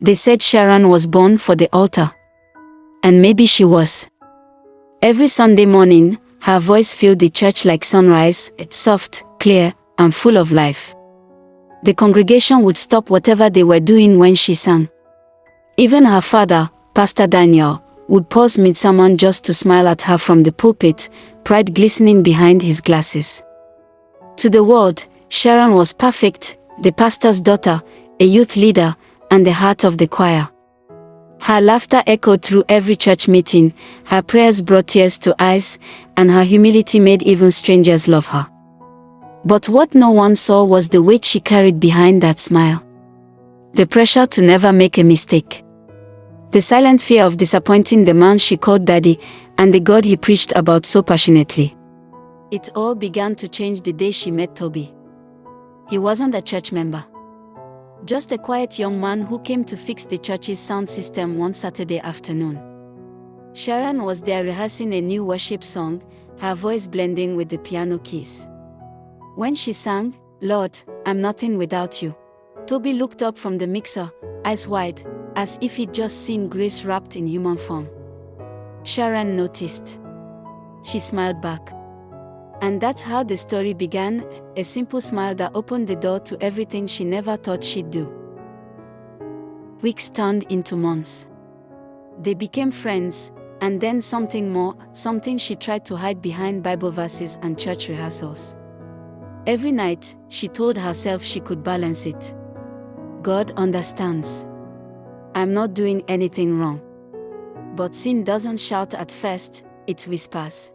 They said Sharon was born for the altar. And maybe she was. Every Sunday morning, her voice filled the church like sunrise, soft, clear, and full of life. The congregation would stop whatever they were doing when she sang. Even her father, Pastor Daniel, would pause mid-sermon just to smile at her from the pulpit, pride glistening behind his glasses. To the world, Sharon was perfect, the pastor's daughter, a youth leader, and the heart of the choir. Her laughter echoed through every church meeting, her prayers brought tears to eyes, and her humility made even strangers love her. But what no one saw was the weight she carried behind that smile. The pressure to never make a mistake. The silent fear of disappointing the man she called daddy, and the God he preached about so passionately. It all began to change the day she met Toby. He wasn't a church member. Just a quiet young man who came to fix the church's sound system one Saturday afternoon. Sharon was there rehearsing a new worship song, her voice blending with the piano keys. When she sang, "Lord, I'm nothing without you," Toby looked up from the mixer, eyes wide, as if he'd just seen grace wrapped in human form. Sharon noticed. She smiled back. And that's how the story began, a simple smile that opened the door to everything she never thought she'd do. Weeks turned into months. They became friends, and then something more, something she tried to hide behind Bible verses and church rehearsals. Every night, she told herself she could balance it. God understands. I'm not doing anything wrong. But sin doesn't shout at first, it whispers.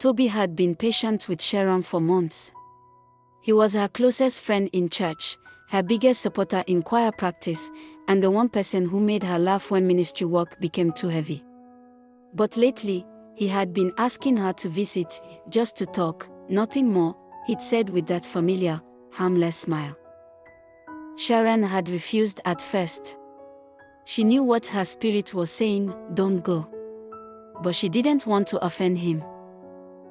Toby had been patient with Sharon for months. He was her closest friend in church, her biggest supporter in choir practice, and the one person who made her laugh when ministry work became too heavy. But lately, he had been asking her to visit, just to talk, nothing more, he'd said with that familiar, harmless smile. Sharon had refused at first. She knew what her spirit was saying, don't go. But she didn't want to offend him.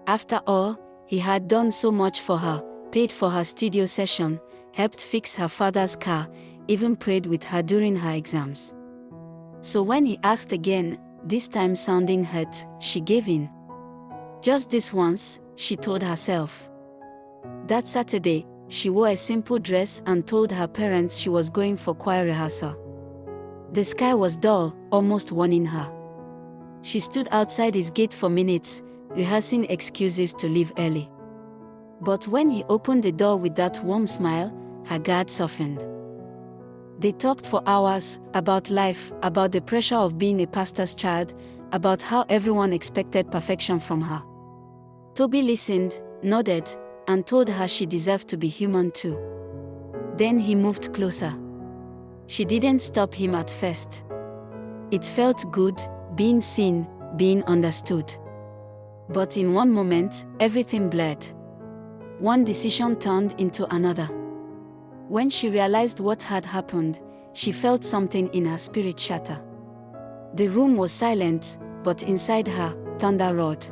After all, he had done so much for her, paid for her studio session, helped fix her father's car, even prayed with her during her exams. So when he asked again, this time sounding hurt, she gave in. Just this once, she told herself. That Saturday, she wore a simple dress and told her parents she was going for choir rehearsal. The sky was dull, almost warning her. She stood outside his gate for minutes, rehearsing excuses to leave early. But when he opened the door with that warm smile, her guard softened. They talked for hours, about life, about the pressure of being a pastor's child, about how everyone expected perfection from her. Toby listened, nodded, and told her she deserved to be human too. Then he moved closer. She didn't stop him at first. It felt good, being seen, being understood. But in one moment, everything blurred. One decision turned into another. When she realized what had happened, she felt something in her spirit shatter. The room was silent, but inside her, thunder roared.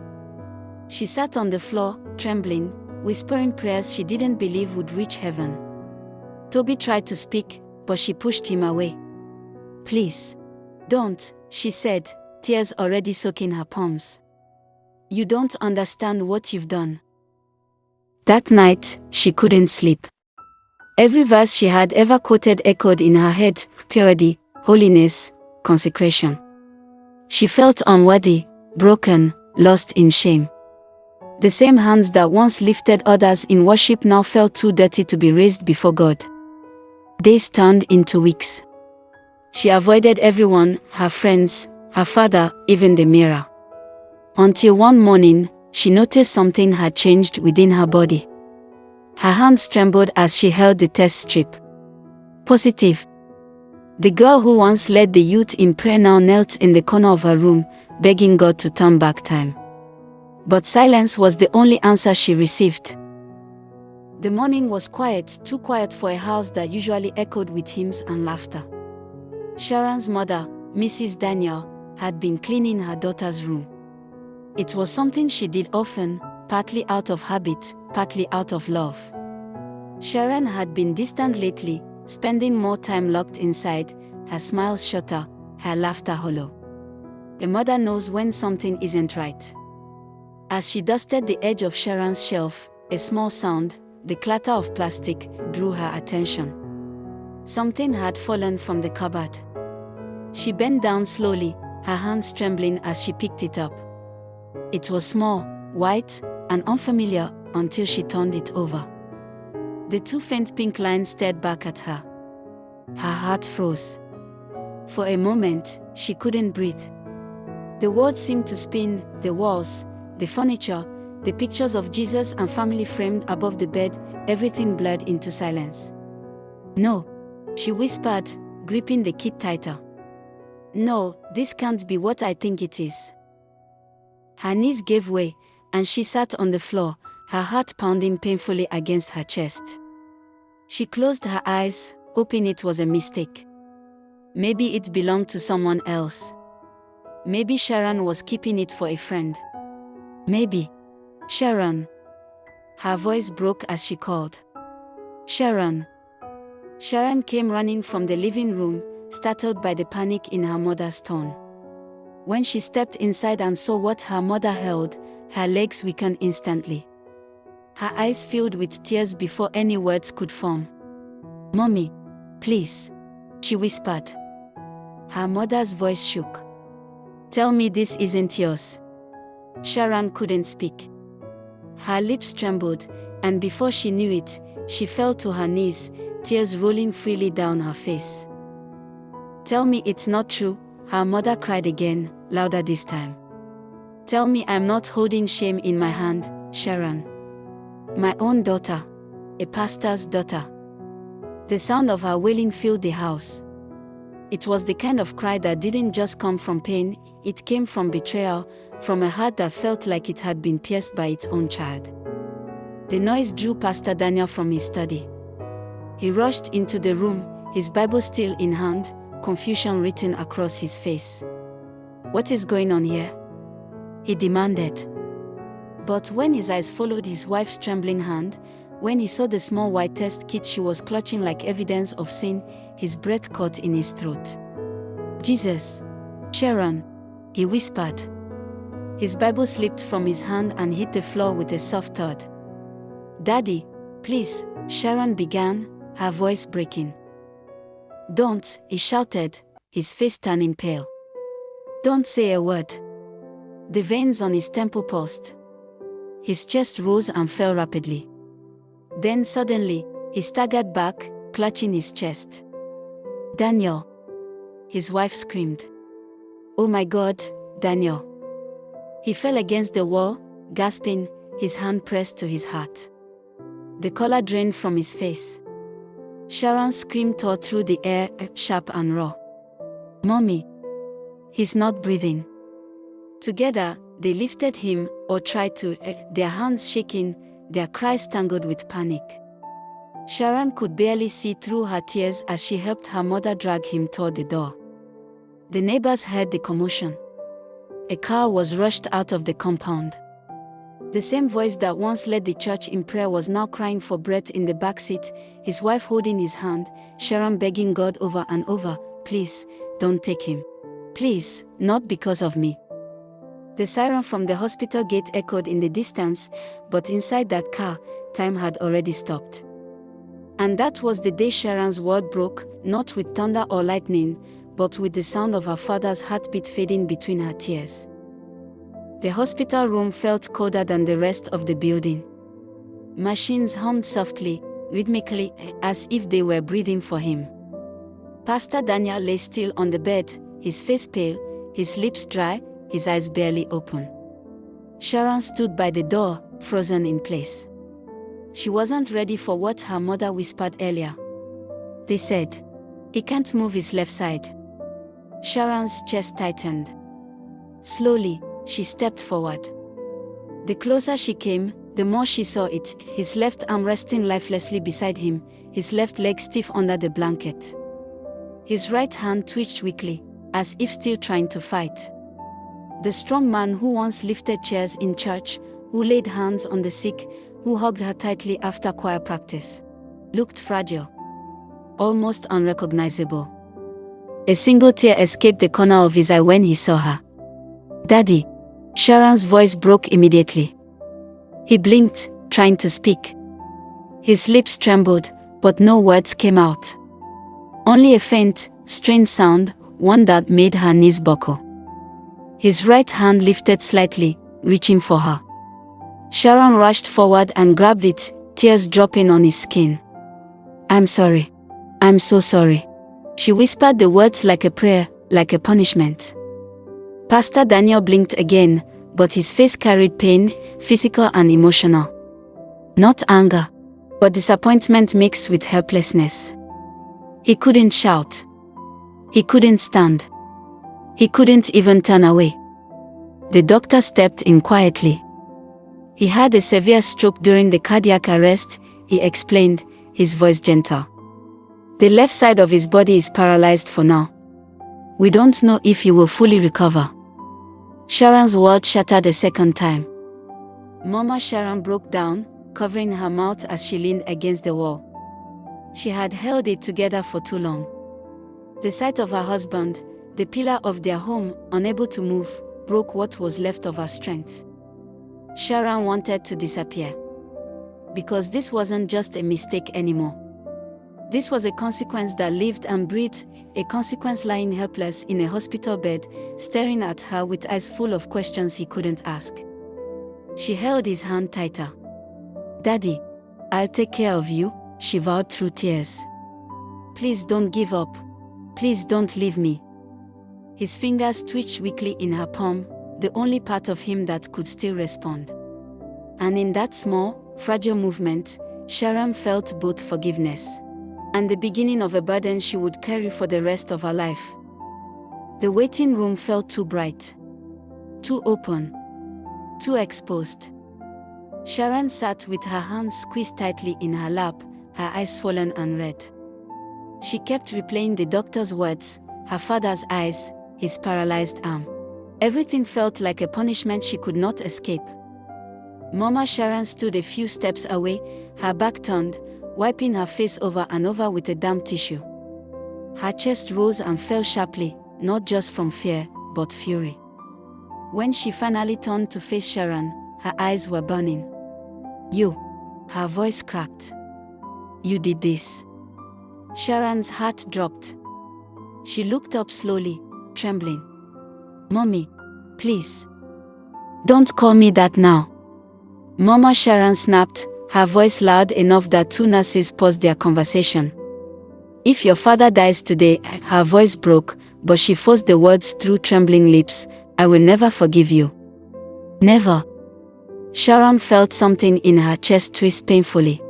She sat on the floor, trembling, whispering prayers she didn't believe would reach heaven. Toby tried to speak, but she pushed him away. "Please. Don't," she said, tears already soaking her palms. "You don't understand what you've done." That night, she couldn't sleep. Every verse she had ever quoted echoed in her head, purity, holiness, consecration. She felt unworthy, broken, lost in shame. The same hands that once lifted others in worship now felt too dirty to be raised before God. Days turned into weeks. She avoided everyone, her friends, her father, even the mirror. Until one morning, she noticed something had changed within her body. Her hands trembled as she held the test strip. Positive. The girl who once led the youth in prayer now knelt in the corner of her room, begging God to turn back time. But silence was the only answer she received. The morning was quiet, too quiet for a house that usually echoed with hymns and laughter. Sharon's mother, Mrs. Daniel, had been cleaning her daughter's room. It was something she did often, partly out of habit, partly out of love. Sharon had been distant lately, spending more time locked inside, her smile shorter, her laughter hollow. A mother knows when something isn't right. As she dusted the edge of Sharon's shelf, a small sound, the clatter of plastic, drew her attention. Something had fallen from the cupboard. She bent down slowly, her hands trembling as she picked it up. It was small, white, and unfamiliar until she turned it over. The two faint pink lines stared back at her. Her heart froze. For a moment, she couldn't breathe. The world seemed to spin, the walls, the furniture, the pictures of Jesus and family framed above the bed, everything blurred into silence. "No," she whispered, gripping the kid tighter. "No, this can't be what I think it is." Her knees gave way, and she sat on the floor, her heart pounding painfully against her chest. She closed her eyes, hoping it was a mistake. Maybe it belonged to someone else. Maybe Sharon was keeping it for a friend. Maybe. "Sharon." Her voice broke as she called. "Sharon." Sharon came running from the living room, startled by the panic in her mother's tone. When she stepped inside and saw what her mother held, her legs weakened instantly. Her eyes filled with tears before any words could form. "Mommy, please," she whispered. Her mother's voice shook. "Tell me this isn't yours." Sharon couldn't speak. Her lips trembled, and before she knew it, she fell to her knees, tears rolling freely down her face. "Tell me it's not true," her mother cried again, louder this time. "Tell me I'm not holding shame in my hand, Sharon. My own daughter. A pastor's daughter." The sound of her wailing filled the house. It was the kind of cry that didn't just come from pain, it came from betrayal, from a heart that felt like it had been pierced by its own child. The noise drew Pastor Daniel from his study. He rushed into the room, his Bible still in hand, confusion written across his face. "What is going on here?" he demanded. But when his eyes followed his wife's trembling hand, when he saw the small white test kit she was clutching like evidence of sin, his breath caught in his throat. "Jesus." "Sharon," he whispered. His Bible slipped from his hand and hit the floor with a soft thud. "Daddy, please," Sharon began, her voice breaking. "Don't," he shouted, his face turning pale. "Don't say a word." The veins on his temple pulsed. His chest rose and fell rapidly. Then suddenly, he staggered back, clutching his chest. "Daniel!" his wife screamed. "Oh my God, Daniel!" He fell against the wall, gasping, his hand pressed to his heart. The color drained from his face. Sharon's scream tore through the air, sharp and raw. "Mommy! He's not breathing." Together, they lifted him, or tried to, their hands shaking, their cries tangled with panic. Sharon could barely see through her tears as she helped her mother drag him toward the door. The neighbors heard the commotion. A car was rushed out of the compound. The same voice that once led the church in prayer was now crying for breath in the back seat, his wife holding his hand, Sharon begging God over and over, "Please, don't take him. Please, not because of me." The siren from the hospital gate echoed in the distance, but inside that car, time had already stopped. And that was the day Sharon's world broke, not with thunder or lightning, but with the sound of her father's heartbeat fading between her tears. The hospital room felt colder than the rest of the building. Machines hummed softly, rhythmically, as if they were breathing for him. Pastor Daniel lay still on the bed, his face pale, his lips dry, his eyes barely open. Sharon stood by the door, frozen in place. She wasn't ready for what her mother whispered earlier. They said, "He can't move his left side." Sharon's chest tightened. Slowly, she stepped forward. The closer she came, the more she saw it, his left arm resting lifelessly beside him, his left leg stiff under the blanket. His right hand twitched weakly, as if still trying to fight. The strong man who once lifted chairs in church, who laid hands on the sick, who hugged her tightly after choir practice, looked fragile, almost unrecognizable. A single tear escaped the corner of his eye when he saw her. "Daddy." Sharon's voice broke immediately. He blinked, trying to speak. His lips trembled, but no words came out. Only a faint, strained sound, one that made her knees buckle. His right hand lifted slightly, reaching for her. Sharon rushed forward and grabbed it, tears dropping on his skin. "I'm sorry. I'm so sorry." She whispered the words like a prayer, like a punishment. Pastor Daniel blinked again, but his face carried pain, physical and emotional. Not anger, but disappointment mixed with helplessness. He couldn't shout. He couldn't stand. He couldn't even turn away. The doctor stepped in quietly. "He had a severe stroke during the cardiac arrest," he explained, his voice gentle. "The left side of his body is paralyzed for now. We don't know if he will fully recover." Sharon's world shattered a second time. Mama Sharon broke down, covering her mouth as she leaned against the wall. She had held it together for too long. The sight of her husband, the pillar of their home, unable to move, broke what was left of her strength. Sharon wanted to disappear. Because this wasn't just a mistake anymore. This was a consequence that lived and breathed, a consequence lying helpless in a hospital bed, staring at her with eyes full of questions he couldn't ask. She held his hand tighter. "Daddy, I'll take care of you," she vowed through tears. "Please don't give up. Please don't leave me." His fingers twitched weakly in her palm, the only part of him that could still respond. And in that small, fragile movement, Sharon felt both forgiveness and the beginning of a burden she would carry for the rest of her life. The waiting room felt too bright, too open, too exposed. Sharon sat with her hands squeezed tightly in her lap, her eyes swollen and red. She kept replaying the doctor's words, her father's eyes, his paralyzed arm. Everything felt like a punishment she could not escape. Mama Sharon stood a few steps away, her back turned, wiping her face over and over with a damp tissue. Her chest rose and fell sharply, not just from fear, but fury. When she finally turned to face Sharon, her eyes were burning. "You," her voice cracked. "You did this." Sharon's heart dropped. She looked up slowly, trembling. "Mommy, please. Don't call me that now." Mama Sharon snapped, her voice loud enough that two nurses paused their conversation. "If your father dies today," her voice broke, but she forced the words through trembling lips, "I will never forgive you. Never." Sharon felt something in her chest twist painfully.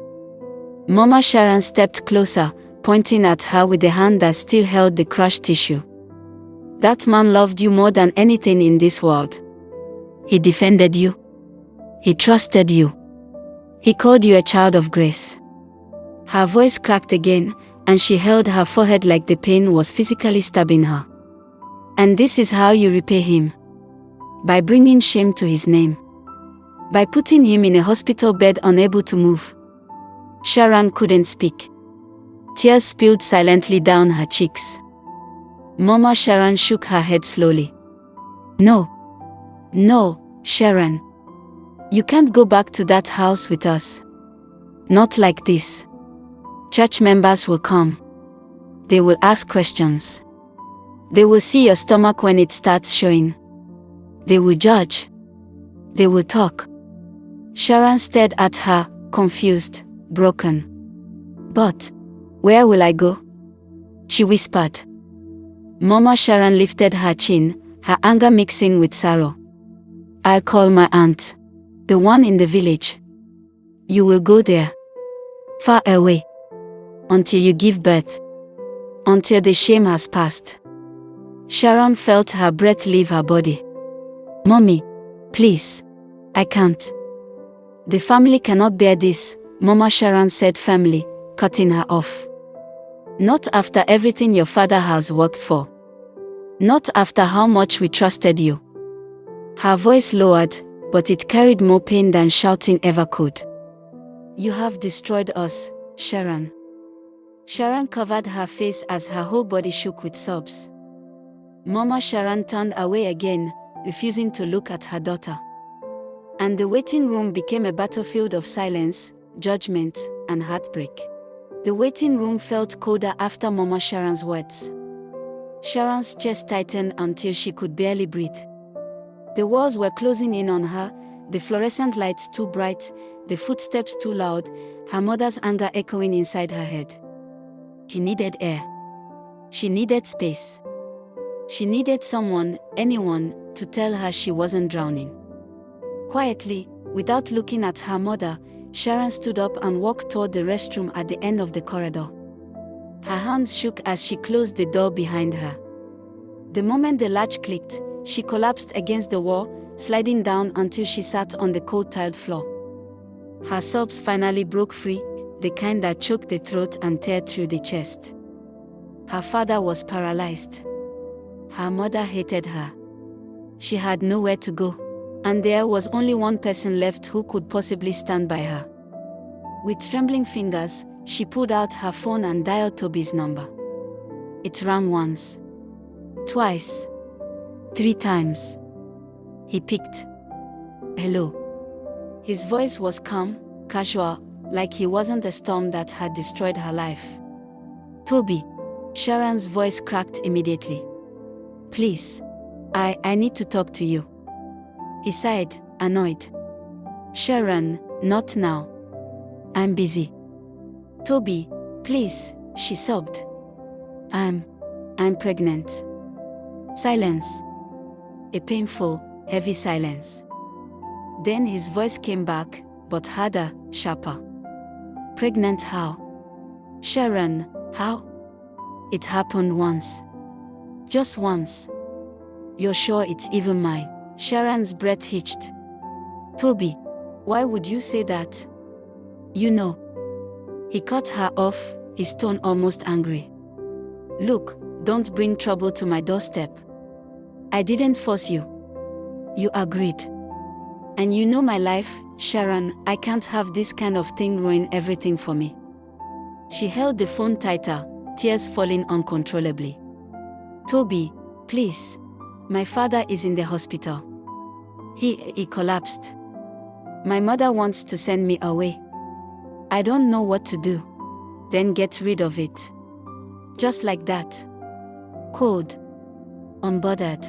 Mama Sharon stepped closer, pointing at her with the hand that still held the crushed tissue. "That man loved you more than anything in this world. He defended you. He trusted you. He called you a child of grace." Her voice cracked again, and she held her forehead like the pain was physically stabbing her. "And this is how you repay him. By bringing shame to his name. By putting him in a hospital bed unable to move." Sharon couldn't speak. Tears spilled silently down her cheeks. Mama Sharon shook her head slowly. "No. No, Sharon. You can't go back to that house with us. Not like this. Church members will come. They will ask questions. They will see your stomach when it starts showing. They will judge. They will talk." Sharon stared at her, confused, broken. "But where will I go?" she whispered. Mama Sharon lifted her chin, her anger mixing with sorrow. "I'll call my aunt. The one in the village. You will go there. Far away. Until you give birth. Until the shame has passed." Sharon felt her breath leave her body. "Mommy, please. I can't. The family cannot bear this," Mama Sharon said firmly, cutting her off. "Not after everything your father has worked for. Not after how much we trusted you." Her voice lowered, but it carried more pain than shouting ever could. "You have destroyed us, Sharon. Sharon covered her face as her whole body shook with sobs. Mama Sharon turned away again, refusing to look at her daughter. And the waiting room became a battlefield of silence, judgment, and heartbreak. The waiting room felt colder after Mama Sharon's words. Sharon's chest tightened until she could barely breathe. The walls were closing in on her, the fluorescent lights too bright, the footsteps too loud, her mother's anger echoing inside her head. She needed air. She needed space. She needed someone, anyone, to tell her she wasn't drowning. Quietly, without looking at her mother, Sharon stood up and walked toward the restroom at the end of the corridor. Her hands shook as she closed the door behind her. The moment the latch clicked, she collapsed against the wall, sliding down until she sat on the cold tiled floor. Her sobs finally broke free, the kind that choked the throat and teared through the chest. Her father was paralyzed. Her mother hated her. She had nowhere to go, and there was only one person left who could possibly stand by her. With trembling fingers, she pulled out her phone and dialed Toby's number. It rang once, twice, 3 times. He picked. Hello. His voice was calm, casual, like he wasn't a storm that had destroyed her life. Toby. Sharon's voice cracked immediately. Please. I need to talk to you. He sighed, annoyed. Sharon, not now. I'm busy. Toby, please, she sobbed. I'm pregnant. Silence. A painful, heavy silence. Then his voice came back, but harder, sharper. Pregnant how? Sharon, how? It happened once. Just once. You're sure it's even mine? Sharon's breath hitched. Toby, why would you say that? You know. He cut her off, his tone almost angry. Look, don't bring trouble to my doorstep. I didn't force you. You agreed. And you know my life, Sharon, I can't have this kind of thing ruin everything for me. She held the phone tighter, tears falling uncontrollably. Toby, please. My father is in the hospital. He collapsed. My mother wants to send me away. I don't know what to do. Then get rid of it. Just like that. Cold. Unbothered.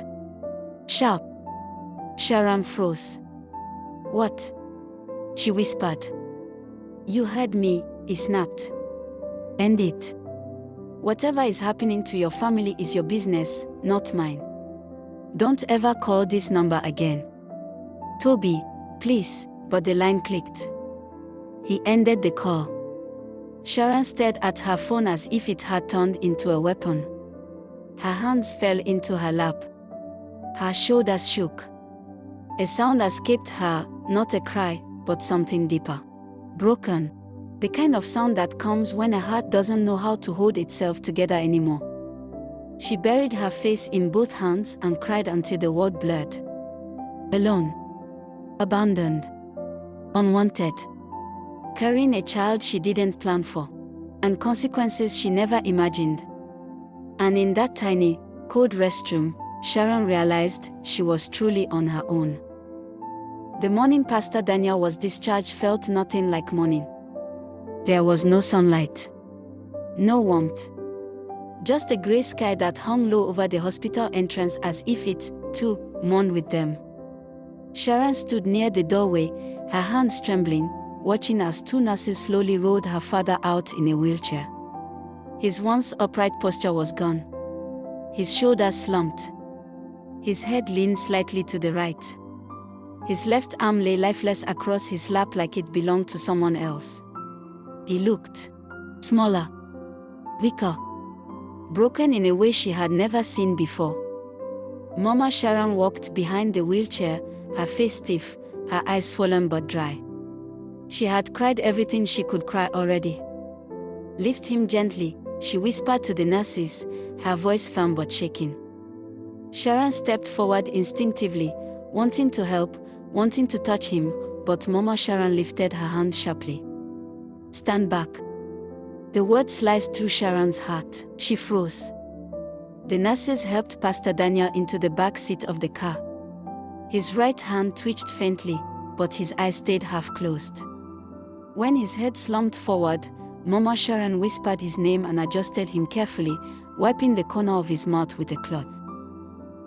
Sharp. Sharon froze. What? She whispered. You heard me, he snapped. End it. Whatever is happening to your family is your business, not mine. Don't ever call this number again. Toby, please, but the line clicked. He ended the call. Sharon stared at her phone as if it had turned into a weapon. Her hands fell into her lap. Her shoulders shook. A sound escaped her, not a cry, but something deeper. Broken. The kind of sound that comes when a heart doesn't know how to hold itself together anymore. She buried her face in both hands and cried until the word blurred. Alone. Abandoned. Unwanted. Carrying a child she didn't plan for. And consequences she never imagined. And in that tiny, cold restroom, Sharon realized she was truly on her own. The morning Pastor Daniel was discharged felt nothing like morning. There was no sunlight. No warmth. Just a gray sky that hung low over the hospital entrance as if it, too, mourned with them. Sharon stood near the doorway, her hands trembling, watching as 2 nurses slowly rolled her father out in a wheelchair. His once upright posture was gone. His shoulders slumped. His head leaned slightly to the right. His left arm lay lifeless across his lap like it belonged to someone else. He looked smaller, weaker, broken in a way she had never seen before. Mama Sharon walked behind the wheelchair, her face stiff, her eyes swollen but dry. She had cried everything she could cry already. Lift him gently, she whispered to the nurses, her voice firm but shaking. Sharon stepped forward instinctively, wanting to help, wanting to touch him, but Mama Sharon lifted her hand sharply. Stand back. The word sliced through Sharon's heart. She froze. The nurses helped Pastor Daniel into the back seat of the car. His right hand twitched faintly, but his eyes stayed half closed. When his head slumped forward, Mama Sharon whispered his name and adjusted him carefully, wiping the corner of his mouth with a cloth.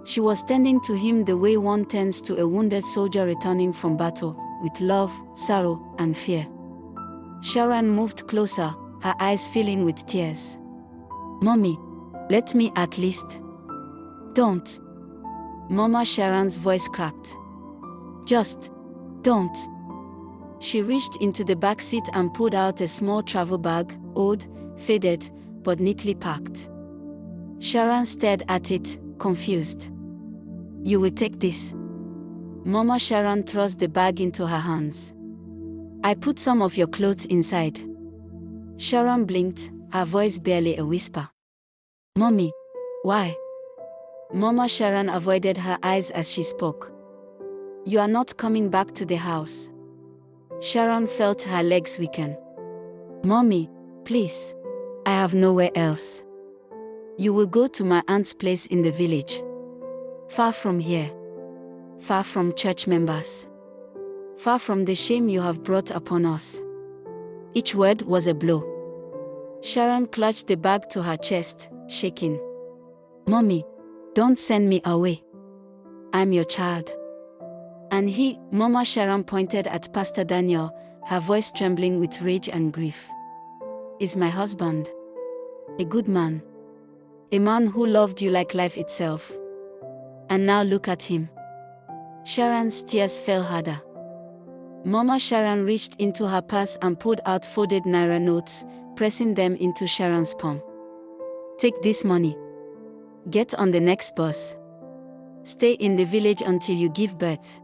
She was tending to him the way one tends to a wounded soldier returning from battle, with love, sorrow, and fear. Sharon moved closer, her eyes filling with tears. "Mommy, let me at least." "Don't." Mama Sharon's voice cracked. "Just don't." She reached into the back seat and pulled out a small travel bag, old, faded, but neatly packed. Sharon stared at it, confused. "You will take this?" Mama Sharon thrust the bag into her hands. "I put some of your clothes inside." Sharon blinked, her voice barely a whisper. "Mommy, why?" Mama Sharon avoided her eyes as she spoke. "You are not coming back to the house." Sharon felt her legs weaken. "Mommy, please. I have nowhere else. You will go to my aunt's place in the village. Far from here. Far from church members. Far from the shame you have brought upon us." Each word was a blow. Sharon clutched the bag to her chest, shaking. "Mommy, don't send me away. I'm your child." "And he," Mama Sharon pointed at Pastor Daniel, her voice trembling with rage and grief, "is my husband. A good man. A man who loved you like life itself. And now look at him." Sharon's tears fell harder. Mama Sharon reached into her purse and pulled out folded naira notes, pressing them into Sharon's palm. "Take this money. Get on the next bus. Stay in the village until you give birth.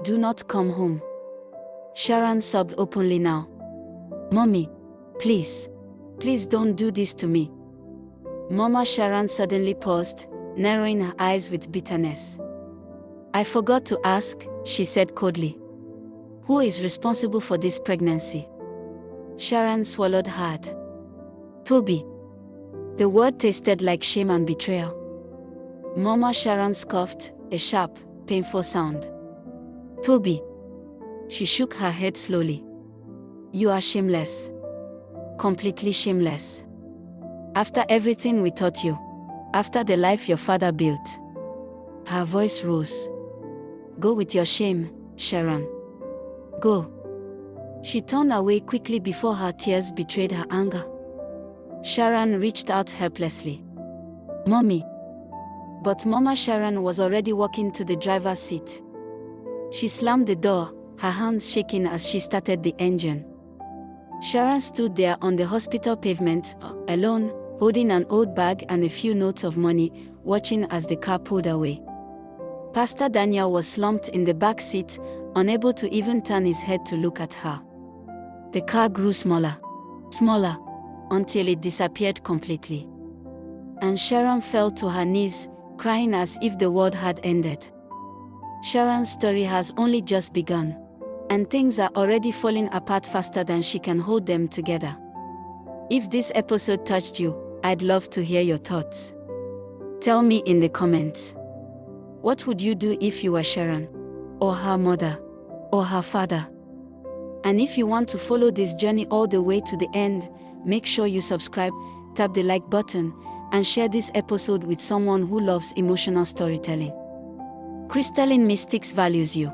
Do not come home." Sharon sobbed openly now. "Mommy, please. Please don't do this to me." Mama Sharon suddenly paused, narrowing her eyes with bitterness. "I forgot to ask," she said coldly. "Who is responsible for this pregnancy?" Sharon swallowed hard. "Toby." The word tasted like shame and betrayal. Mama Sharon scoffed, a sharp, painful sound. "Toby." She shook her head slowly. "You are shameless. Completely shameless. After everything we taught you. After the life your father built." Her voice rose. "Go with your shame, Sharon. Go." She turned away quickly before her tears betrayed her anger. Sharon reached out helplessly. "Mommy." But Mama Sharon was already walking to the driver's seat. She slammed the door, her hands shaking as she started the engine. Sharon stood there on the hospital pavement, alone, holding an old bag and a few notes of money, watching as the car pulled away. Pastor Daniel was slumped in the back seat, unable to even turn his head to look at her. The car grew smaller, smaller, until it disappeared completely. And Sharon fell to her knees, crying as if the world had ended. Sharon's story has only just begun, and things are already falling apart faster than she can hold them together. If this episode touched you, I'd love to hear your thoughts. Tell me in the comments. What would you do if you were Sharon? Or her mother? Or her father? And if you want to follow this journey all the way to the end, make sure you subscribe, tap the like button, and share this episode with someone who loves emotional storytelling. Crystalline Mystics values you.